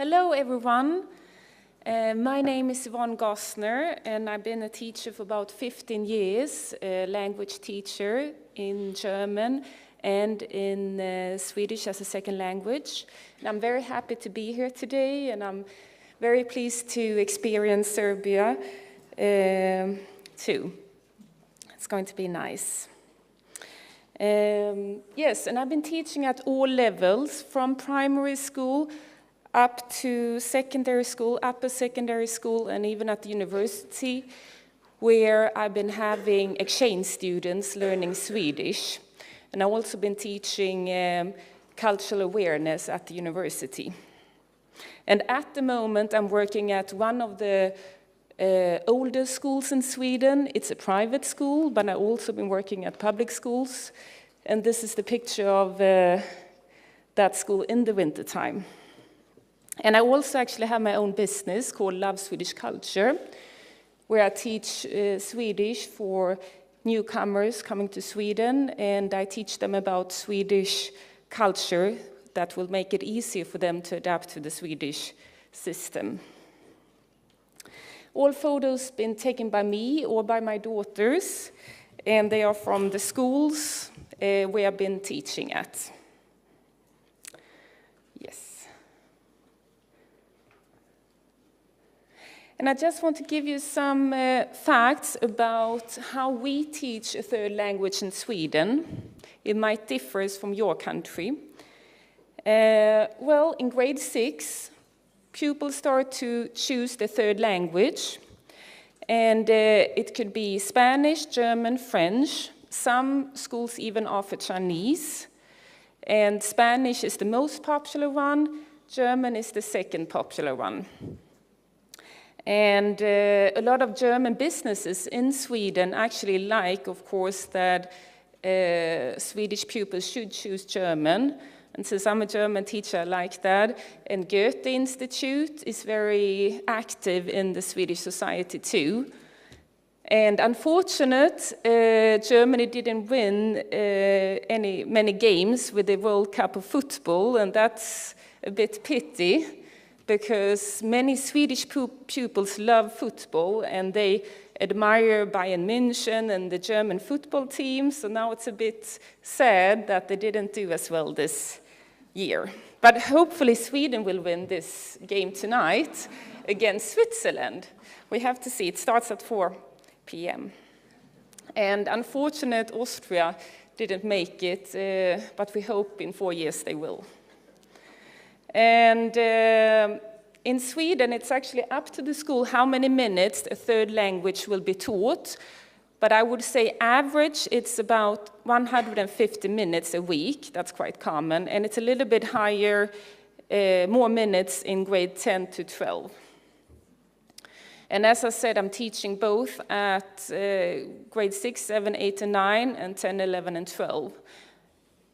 Hello, everyone. My name is Ivon Gosner, and I've been a teacher for about 15 years, a language teacher in German and in Swedish as a second language. And I'm very happy to be here today, and I'm very pleased to experience Serbia too. It's going to be nice. Yes, and I've been teaching at all levels, from primary school up to secondary school, upper secondary school, and even at the university, where I've been having exchange students learning Swedish. And I've also been teaching cultural awareness at the university. And at the moment, I'm working at one of the older schools in Sweden. It's a private school, but I've also been working at public schools. And this is the picture of that school in the wintertime. And I also actually have my own business called Love Swedish Culture, where I teach Swedish for newcomers coming to Sweden, and I teach them about Swedish culture that will make it easier for them to adapt to the Swedish system. All photos been taken by me or by my daughters, and they are from the schools we have been teaching at. Yes. And I just want to give you some facts about how we teach a third language in Sweden. It might differ from your country. Well, in grade 6, pupils start to choose the third language. And it could be Spanish, German, French. Some schools even offer Chinese. And Spanish is the most popular one. German is the second popular one. And a lot of German businesses in Sweden actually like, of course, that Swedish pupils should choose German. And since I'm a German teacher, I like that. And Goethe Institute is very active in the Swedish society too. And unfortunately, Germany didn't win many games with the World Cup of football, and that's a bit pity, because many Swedish pupils love football, and they admire Bayern München and the German football team, so now it's a bit sad that they didn't do as well this year. But hopefully Sweden will win this game tonight against Switzerland. We have to see. It starts at 4 p.m. And unfortunately, Austria didn't make it, but we hope in 4 years they will. And in Sweden, it's actually up to the school how many minutes a third language will be taught. But I would say average, it's about 150 minutes a week. That's quite common. And it's a little bit higher, more minutes in grade 10 to 12. And as I said, I'm teaching both at grade 6, 7, 8, and 9, and 10, 11, and 12.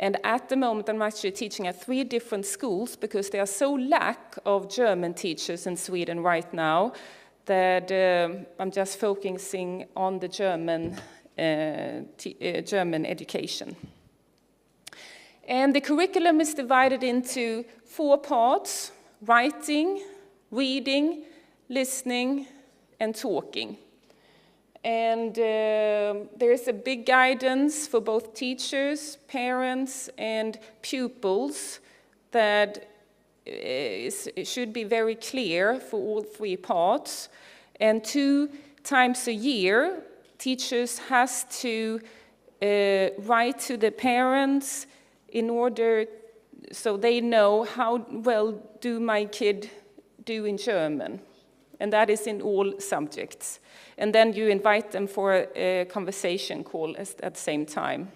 And at the moment, I'm actually teaching at 3 different schools because there are so lack of German teachers in Sweden right now that I'm just focusing on the German education. And the curriculum is divided into 4 parts: writing, reading, listening, and talking. And there is a big guidance for both teachers, parents, and pupils that should be very clear for all 3 parts. And 2 times a year, teachers has to write to the parents in order so they know how well do my kid do in German. And that is in all subjects. And then you invite them for a conversation call at the same time.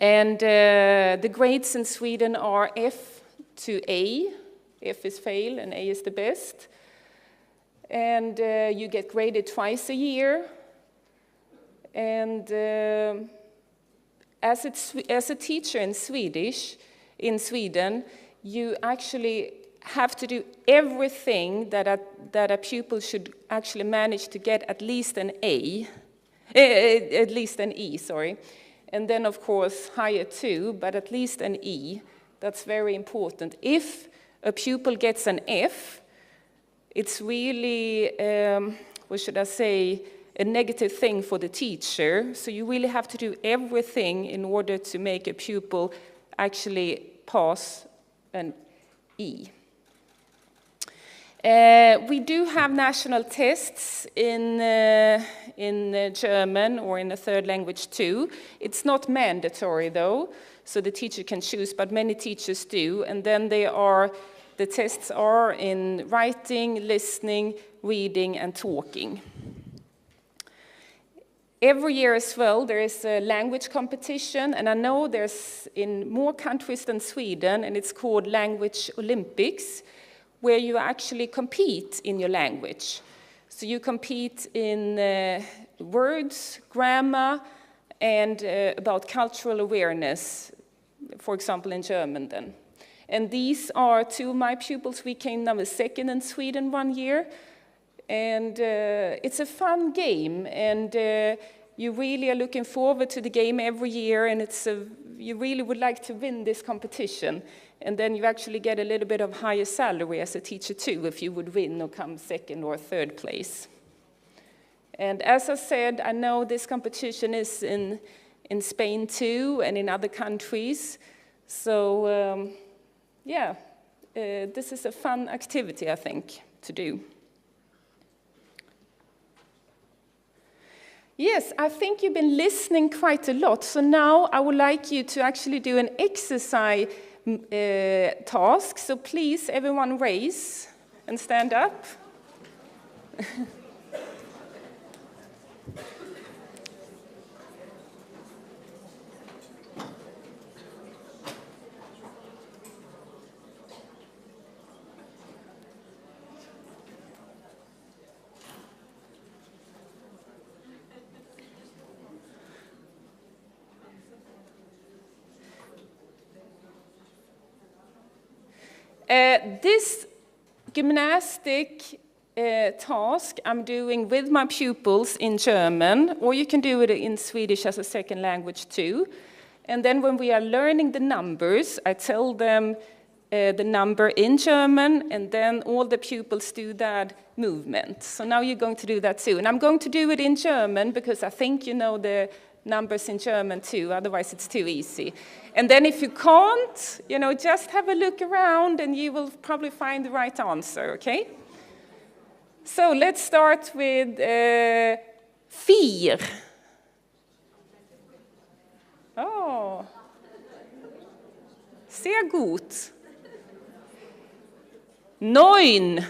And the grades in Sweden are F to A. F is fail and A is the best. And you get graded twice a year. And as a teacher in Swedish, in Sweden, you actually have to do everything that a pupil should actually manage to get at least an A, at least an E, sorry. And then, of course, higher too, but at least an E. That's very important. If a pupil gets an F, it's really, what should I say, a negative thing for the teacher. So you really have to do everything in order to make a pupil actually pass an E. We do have national tests in German or in a third language too. It's not mandatory though, so the teacher can choose, but many teachers do. And then the tests are in writing, listening, reading, and talking. Every year as well, there is a language competition, and I know there's in more countries than Sweden, and it's called Language Olympics, where you actually compete in your language. So you compete in words, grammar, and about cultural awareness, for example, in German then. And these are two of my pupils. We came number second in Sweden one year. And it's a fun game, and you really are looking forward to the game every year, and you really would like to win this competition. And then you actually get a little bit of higher salary as a teacher too, if you would win or come second or third place. And as I said, I know this competition is in Spain too, and in other countries. So this is a fun activity, I think, to do. Yes, I think you've been listening quite a lot, so now I would like you to actually do an exercise task. So please, everyone raise and stand up. This gymnastic task I'm doing with my pupils in German, or you can do it in Swedish as a second language too. And then when we are learning the numbers, I tell them the number in German, and then all the pupils do that movement. So now you're going to do that too. And I'm going to do it in German because I think you know the numbers in German too, otherwise it's too easy. And then if you can't, just have a look around and you will probably find the right answer, okay? So let's start with 4. Oh, sehr gut. 9.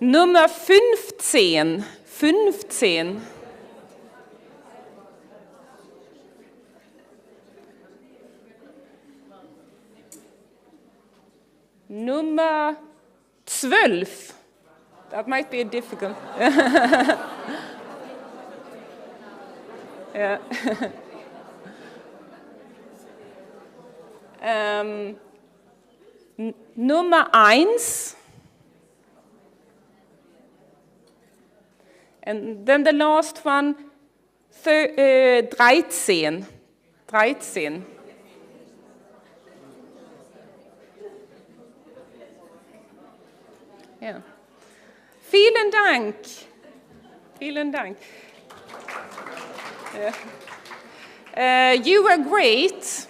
Nummer 15. 15. Nummer 12. That might be a difficult. Yeah. Nummer 1. And then the last one, 13. 13. Yeah. Vielen Dank. Vielen Dank. Yeah. You were great.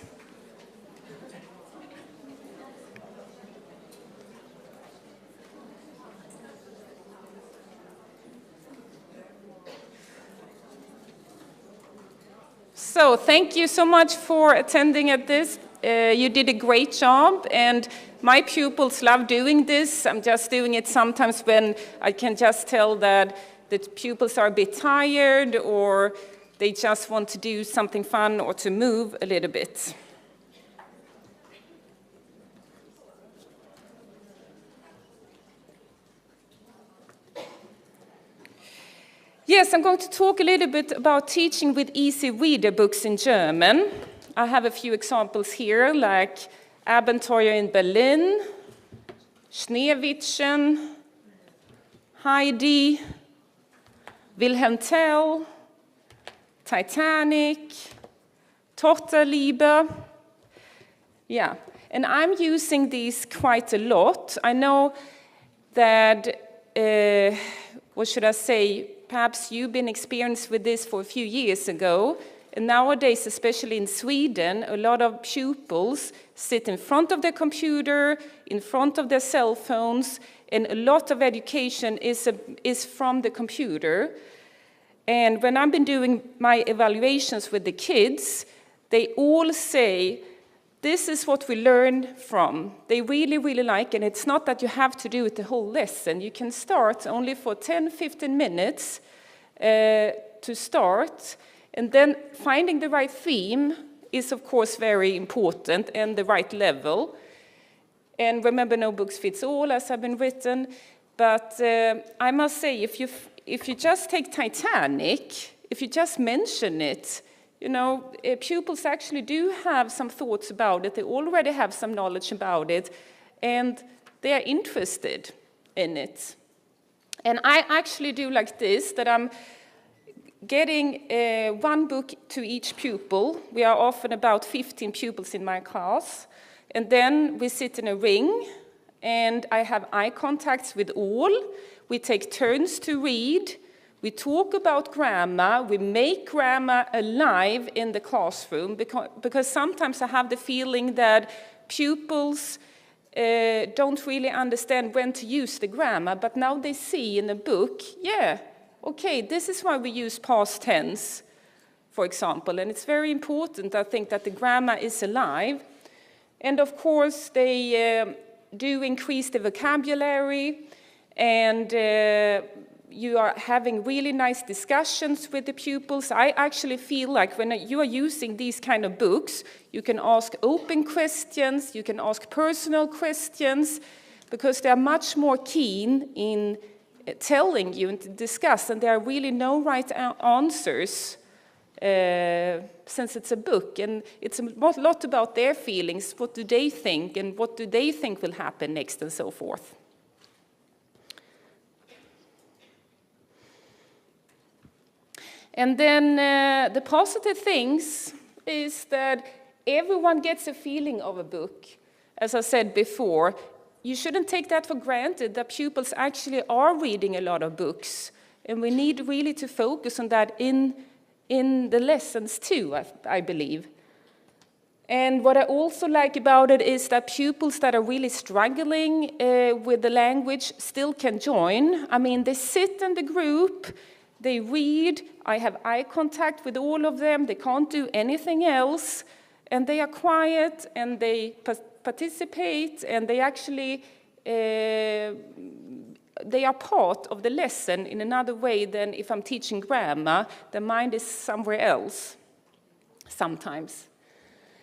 So thank you so much for attending at this. You did a great job, and my pupils love doing this. I'm just doing it sometimes when I can just tell that the pupils are a bit tired, or they just want to do something fun or to move a little bit. Yes, I'm going to talk a little bit about teaching with easy reader books in German. I have a few examples here, like Abenteuer in Berlin, Schneewittchen, Heidi, Wilhelm Tell, Titanic, Tochterliebe. Yeah, and I'm using these quite a lot. I know that, what should I say, perhaps you've been experienced with this for a few years ago. And nowadays, especially in Sweden, a lot of pupils sit in front of their computer, in front of their cell phones, and a lot of education is from the computer. And when I've been doing my evaluations with the kids, they all say, this is what we learn from. They really, really like it. And it's not that you have to do it the whole lesson. You can start only for 10, 15 minutes to start. And then finding the right theme is, of course, very important, and the right level. And remember, no books fits all, as have been written. But I must say, if you just take Titanic, if you just mention it, you know, pupils actually do have some thoughts about it. They already have some knowledge about it, and they are interested in it. And I actually do like this, that I'm getting one book to each pupil. We are often about 15 pupils in my class. And then we sit in a ring, and I have eye contacts with all. We take turns to read. We talk about grammar. We make grammar alive in the classroom, because sometimes I have the feeling that pupils don't really understand when to use the grammar, but now they see in a book, yeah, okay, this is why we use past tense, for example, and it's very important, I think, that the grammar is alive. And of course, they do increase the vocabulary, and you are having really nice discussions with the pupils. I actually feel like when you are using these kind of books, you can ask open questions, you can ask personal questions, because they are much more keen in telling you and to discuss, and there are really no right answers since it's a book, and it's a lot about their feelings, what do they think, and what do they think will happen next, and so forth. And then the positive things is that everyone gets a feeling of a book. As I said before, you shouldn't take that for granted, that pupils actually are reading a lot of books. And we need really to focus on that in the lessons too, I believe. And what I also like about it is that pupils that are really struggling with the language still can join. I mean, they sit in the group, they read, I have eye contact with all of them, they can't do anything else, and they are quiet, and they participate, and they actually, they are part of the lesson in another way than if I'm teaching grammar. The mind is somewhere else, sometimes.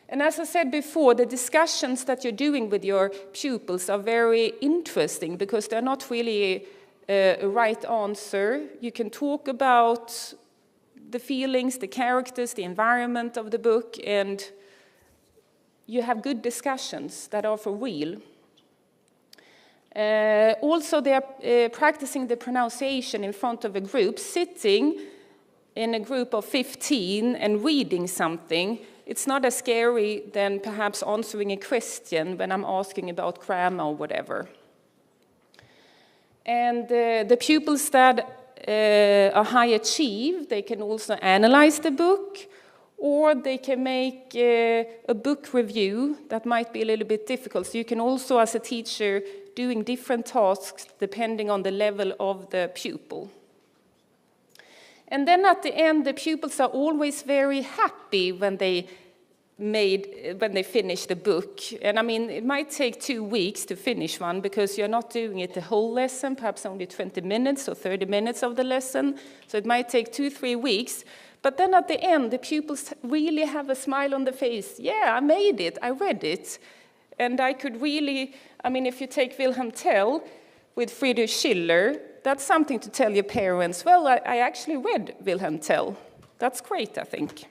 And as I said before, the discussions that you're doing with your pupils are very interesting, because they're not really a right answer. You can talk about the feelings, the characters, the environment of the book, and you have good discussions that are for real. Also, they are practicing the pronunciation in front of a group, sitting in a group of 15 and reading something. It's not as scary than perhaps answering a question when I'm asking about grammar or whatever. And the pupils that are high achieve, they can also analyze the book, or they can make a book review that might be a little bit difficult. So you can also, as a teacher, doing different tasks depending on the level of the pupil. And then at the end, the pupils are always very happy when they finish the book. And I mean, it might take 2 weeks to finish one, because you're not doing it the whole lesson, perhaps only 20 minutes or 30 minutes of the lesson. So it might take 2-3 weeks. But then at the end, the pupils really have a smile on the face. Yeah, I made it, I read it. And I could really, I mean, if you take Wilhelm Tell with Friedrich Schiller, that's something to tell your parents. Well, I actually read Wilhelm Tell. That's great, I think.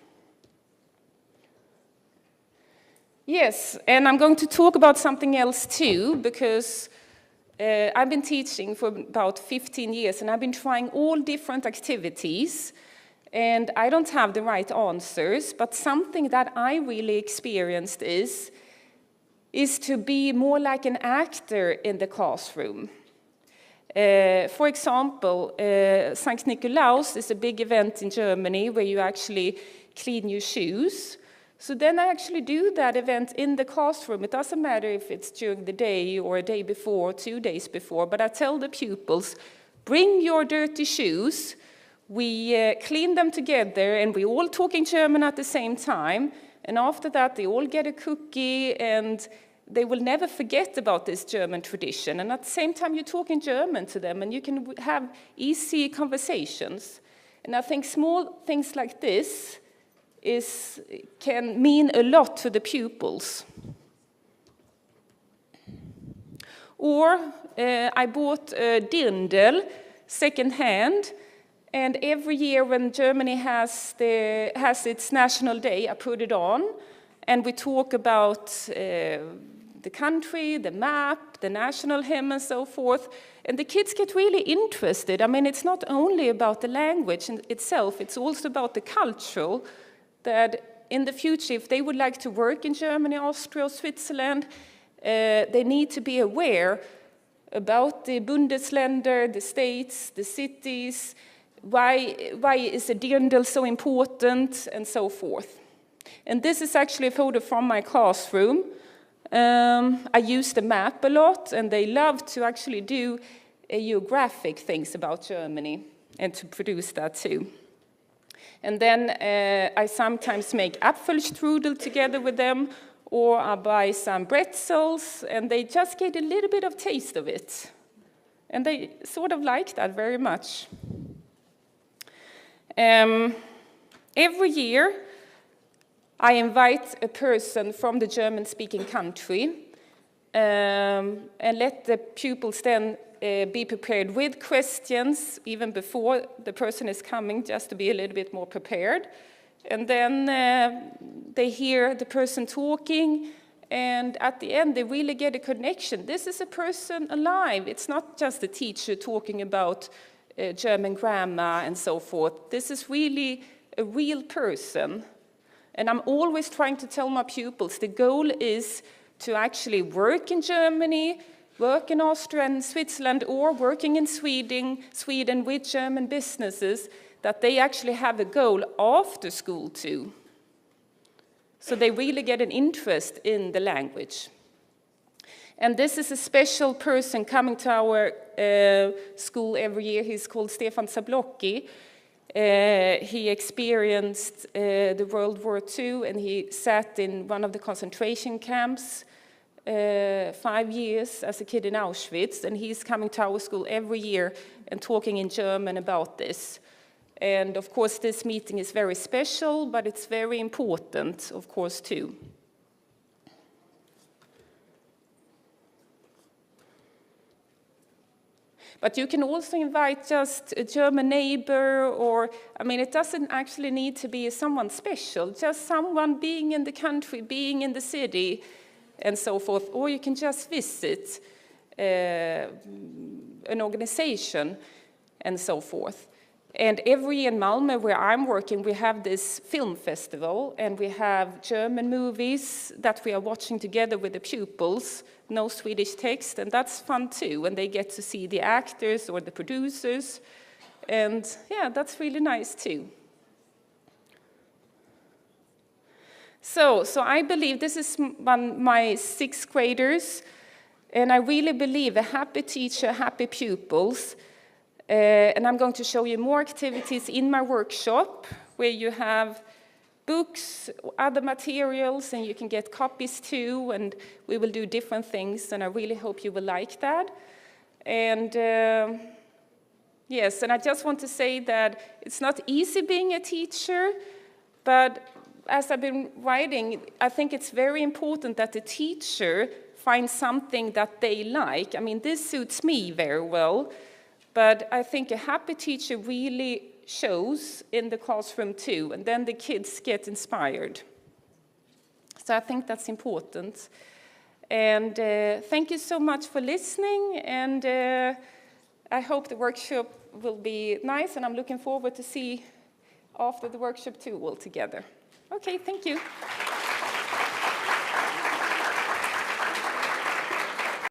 Yes, and I'm going to talk about something else too, because I've been teaching for about 15 years, and I've been trying all different activities, and I don't have the right answers, but something that I really experienced is to be more like an actor in the classroom. For example, St. Nikolaus is a big event in Germany where you actually clean your shoes. So then I actually do that event in the classroom. It doesn't matter if it's during the day or a day before, 2 days before, but I tell the pupils, bring your dirty shoes. We clean them together, and we all talk in German at the same time. And after that, they all get a cookie, and they will never forget about this German tradition. And at the same time, you talk in German to them, and you can have easy conversations. And I think small things like this can mean a lot to the pupils. Or I bought a dirndl second-hand, and every year when Germany has its national day, I put it on, and we talk about the country, the map, the national hymn, and so forth. And the kids get really interested. I mean, it's not only about the language itself, it's also about the cultural, that in the future, if they would like to work in Germany, Austria, or Switzerland, they need to be aware about the Bundesländer, the states, the cities, why is a dirndl so important, and so forth. And this is actually a photo from my classroom. I use the map a lot, and they love to actually do geographic things about Germany and to produce that too. And then I sometimes make Apfelstrudel together with them, or I buy some pretzels, and they just get a little bit of taste of it. And they sort of like that very much. Every year, I invite a person from the German-speaking country and let the pupils then be prepared with questions even before the person is coming, just to be a little bit more prepared. And then they hear the person talking, and at the end they really get a connection. This is a person alive. It's not just a teacher talking about German grammar and so forth. This is really a real person. And I'm always trying to tell my pupils the goal is to actually work in Germany, work in Austria and Switzerland, or working in Sweden with German businesses, that they actually have a goal after school too. So they really get an interest in the language. And this is a special person coming to our school every year. He's called Stefan Zablocki. He experienced the World War II, and he sat in one of the concentration camps 5 years as a kid in Auschwitz, and he's coming to our school every year and talking in German about this. And of course this meeting is very special, but it's very important, of course, too. But you can also invite just a German neighbor, or, I mean, it doesn't actually need to be someone special, just someone being in the country, being in the city, and so forth. Or you can just visit an organization, and so forth. And every year in Malmö, where I'm working, we have this film festival, and we have German movies that we are watching together with the pupils, no Swedish text, and that's fun too, when they get to see the actors or the producers. And yeah, that's really nice too. So I believe this is my 6th graders, and I really believe a happy teacher, happy pupils. And I'm going to show you more activities in my workshop, where you have books, other materials, and you can get copies too, and we will do different things, and I really hope you will like that. And yes, and I just want to say that it's not easy being a teacher, but as I've been writing, I think it's very important that the teacher finds something that they like. I mean, this suits me very well. But I think a happy teacher really shows in the classroom too, and then the kids get inspired. So I think that's important. And thank you so much for listening, and I hope the workshop will be nice, and I'm looking forward to see after the workshop too all together. Okay, thank you.